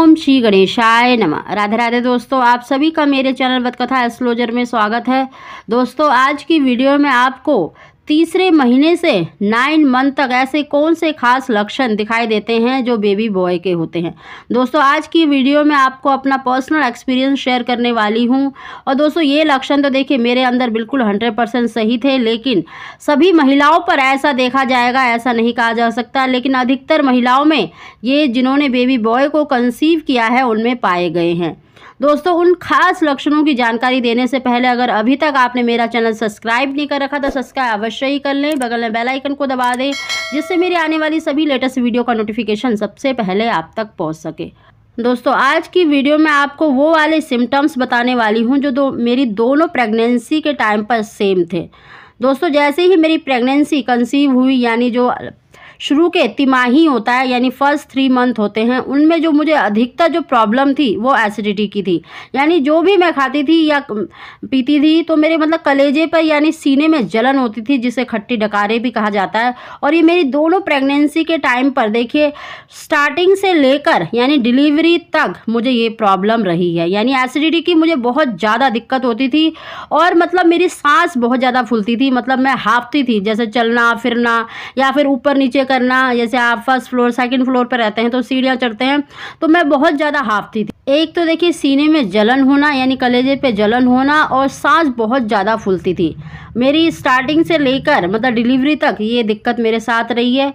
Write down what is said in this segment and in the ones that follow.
ओम श्री गणेशाय नमः। राधे राधे दोस्तों, आप सभी का मेरे चैनल वतकथा एस्ट्रोलॉजर में स्वागत है। दोस्तों आज की वीडियो में आपको तीसरे महीने से 9 मंथ तक ऐसे कौन से खास लक्षण दिखाई देते हैं जो बेबी बॉय के होते हैं। दोस्तों आज की वीडियो में आपको अपना पर्सनल एक्सपीरियंस शेयर करने वाली हूं। और दोस्तों ये लक्षण तो देखिए मेरे अंदर बिल्कुल 100% सही थे, लेकिन सभी महिलाओं पर ऐसा देखा जाएगा ऐसा नहीं कहा जा सकता, लेकिन अधिकतर महिलाओं में ये जिन्होंने बेबी बॉय को कंसीव किया है उनमें पाए गए हैं। दोस्तों उन खास लक्षणों की जानकारी देने से पहले अगर अभी तक आपने मेरा चैनल सब्सक्राइब नहीं कर रखा तो सब्सक्राइब अवश्य ही कर लें, बगल में बेल आइकन को दबा दें जिससे मेरी आने वाली सभी लेटेस्ट वीडियो का नोटिफिकेशन सबसे पहले आप तक पहुंच सके। दोस्तों आज की वीडियो में आपको वो वाले सिम्टम्स बताने वाली हूं जो मेरी दोनों प्रेगनेंसी के टाइम पर सेम थे। दोस्तों जैसे ही मेरी प्रेगनेंसी कंसीव हुई, यानी जो शुरू के तिमाही होता है यानी फर्स्ट 3 मंथ होते हैं, उनमें जो मुझे अधिकतर जो प्रॉब्लम थी वो एसिडिटी की थी। यानी जो भी मैं खाती थी या पीती थी तो मेरे मतलब कलेजे पर यानी सीने में जलन होती थी, जिसे खट्टी डकारे भी कहा जाता है। और ये मेरी दोनों प्रेगनेंसी के टाइम पर देखिए स्टार्टिंग से लेकर यानी डिलीवरी तक मुझे ये प्रॉब्लम रही है। यानी एसिडिटी की मुझे बहुत ज़्यादा दिक्कत होती थी और मतलब मेरी सांस बहुत ज़्यादा फूलती थी। मतलब मैं हाँफती थी, जैसे चलना फिरना या फिर ऊपर नीचे करना। जैसे आप फर्स्ट फ्लोर सेकंड फ्लोर पर रहते हैं तो सीढ़ियाँ चढ़ते हैं तो मैं बहुत ज़्यादा हाँफती थी। एक तो देखिए सीने में जलन होना यानी कलेजे पे जलन होना और सांस बहुत ज़्यादा फूलती थी। मेरी स्टार्टिंग से लेकर मतलब डिलीवरी तक ये दिक्कत मेरे साथ रही है।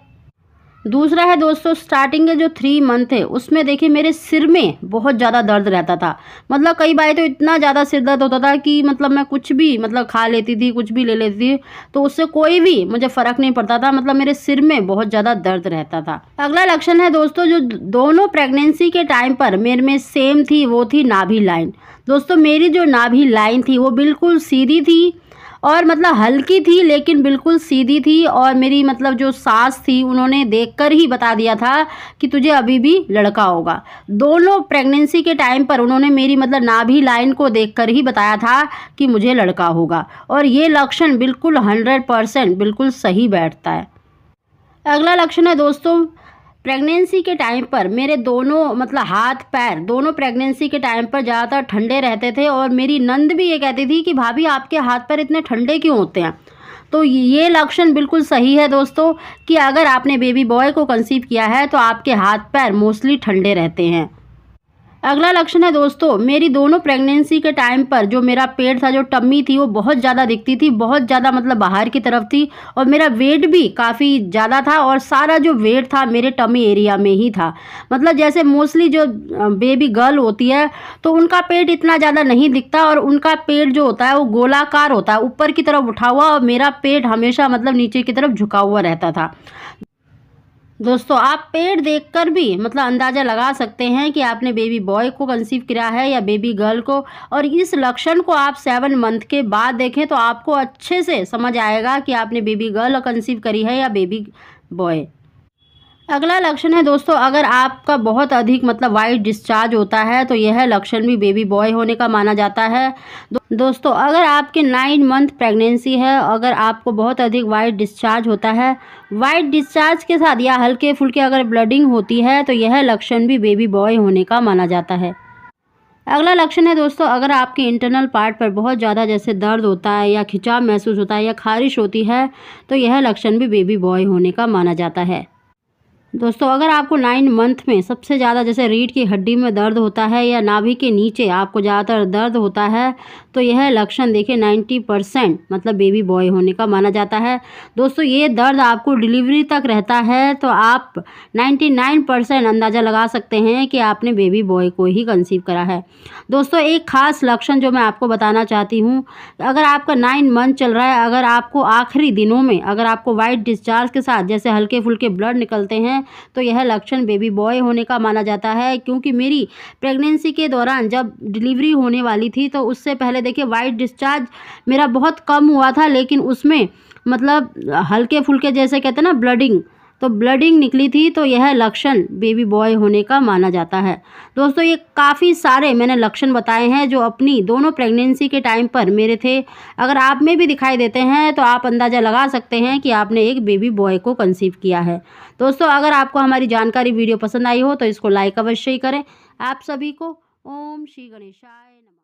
दूसरा है दोस्तों स्टार्टिंग के जो 3 मंथ थे उसमें देखिए मेरे सिर में बहुत ज़्यादा दर्द रहता था। मतलब कई बार तो इतना ज़्यादा सिर दर्द होता था कि मतलब मैं कुछ भी मतलब खा लेती थी, कुछ भी ले लेती थी तो उससे कोई भी मुझे फ़र्क नहीं पड़ता था। मतलब मेरे सिर में बहुत ज़्यादा दर्द रहता था। अगला लक्षण है दोस्तों जो दोनों प्रेगनेंसी के टाइम पर मेरे में सेम थी, वो थी नाभि लाइन। दोस्तों मेरी जो नाभि लाइन थी वो बिल्कुल सीधी थी और मतलब हल्की थी लेकिन बिल्कुल सीधी थी। और मेरी मतलब जो सास थी उन्होंने देखकर ही बता दिया था कि तुझे अभी भी लड़का होगा। दोनों प्रेगनेंसी के टाइम पर उन्होंने मेरी मतलब नाभि लाइन को देखकर ही बताया था कि मुझे लड़का होगा। और ये लक्षण बिल्कुल 100% बिल्कुल सही बैठता है। अगला लक्षण है दोस्तों प्रेगनेंसी के टाइम पर मेरे दोनों मतलब हाथ पैर दोनों प्रेगनेंसी के टाइम पर ज़्यादातर ठंडे रहते थे। और मेरी नंद भी ये कहती थी कि भाभी आपके हाथ पैर इतने ठंडे क्यों होते हैं। तो ये लक्षण बिल्कुल सही है दोस्तों कि अगर आपने बेबी बॉय को कंसीव किया है तो आपके हाथ पैर मोस्टली ठंडे रहते हैं। अगला लक्षण है दोस्तों मेरी दोनों प्रेगनेंसी के टाइम पर जो मेरा पेट था, जो टम्मी थी, वो बहुत ज़्यादा दिखती थी, बहुत ज़्यादा मतलब बाहर की तरफ थी। और मेरा वेट भी काफ़ी ज़्यादा था और सारा जो वेट था मेरे टम्मी एरिया में ही था। मतलब जैसे मोस्टली जो बेबी गर्ल होती है तो उनका पेट इतना ज़्यादा नहीं दिखता और उनका पेट जो होता है वो गोलाकार होता है, ऊपर की तरफ उठा हुआ, और मेरा पेट हमेशा मतलब नीचे की तरफ झुका हुआ रहता था। दोस्तों आप पेट देखकर भी मतलब अंदाज़ा लगा सकते हैं कि आपने बेबी बॉय को कंसीव किया है या बेबी गर्ल को। और इस लक्षण को आप 7 मंथ के बाद देखें तो आपको अच्छे से समझ आएगा कि आपने बेबी गर्ल कंसीव करी है या बेबी बॉय। अगला लक्षण है दोस्तों अगर आपका बहुत अधिक मतलब वाइट डिस्चार्ज होता है तो यह लक्षण भी बेबी बॉय होने का माना जाता है। दोस्तों अगर आपके 9 मंथ प्रेगनेंसी है, अगर आपको बहुत अधिक वाइट डिस्चार्ज होता है, वाइट डिस्चार्ज के साथ या हल्के फुल्के अगर ब्लडिंग होती है तो यह लक्षण भी बेबी बॉय होने का माना जाता है। अगला लक्षण है दोस्तों अगर आपके इंटरनल पार्ट पर बहुत ज़्यादा जैसे दर्द होता है या खिंचाव महसूस होता है या खारिश होती है तो यह लक्षण भी बेबी बॉय होने का माना जाता है। दोस्तों अगर आपको 9 मंथ में सबसे ज़्यादा जैसे रीढ़ की हड्डी में दर्द होता है या नाभि के नीचे आपको ज़्यादातर दर्द होता है तो यह लक्षण देखिए 90% मतलब बेबी बॉय होने का माना जाता है। दोस्तों ये दर्द आपको डिलीवरी तक रहता है तो आप 99% अंदाज़ा लगा सकते हैं कि आपने बेबी बॉय को ही कंसीव करा है। दोस्तों एक खास लक्षण जो मैं आपको बताना चाहती हूँ, अगर आपका 9 मंथ चल रहा है, अगर आपको आखिरी दिनों में अगर आपको वाइट डिस्चार्ज के साथ जैसे हल्के फुल्के ब्लड निकलते हैं तो यह लक्षण बेबी बॉय होने का माना जाता है। क्योंकि मेरी प्रेगनेंसी के दौरान जब डिलीवरी होने वाली थी तो उससे पहले देखिए वाइट डिस्चार्ज मेरा बहुत कम हुआ था, लेकिन उसमें मतलब हल्के फुल्के जैसे कहते हैं ना ब्लडिंग, तो ब्लडिंग निकली थी, तो यह लक्षण बेबी बॉय होने का माना जाता है। दोस्तों ये काफ़ी सारे मैंने लक्षण बताए हैं जो अपनी दोनों प्रेगनेंसी के टाइम पर मेरे थे। अगर आप में भी दिखाई देते हैं तो आप अंदाज़ा लगा सकते हैं कि आपने एक बेबी बॉय को कंसीव किया है। दोस्तों अगर आपको हमारी जानकारी वीडियो पसंद आई हो तो इसको लाइक अवश्य ही करें। आप सभी को ओम श्री गणेशाय नमः।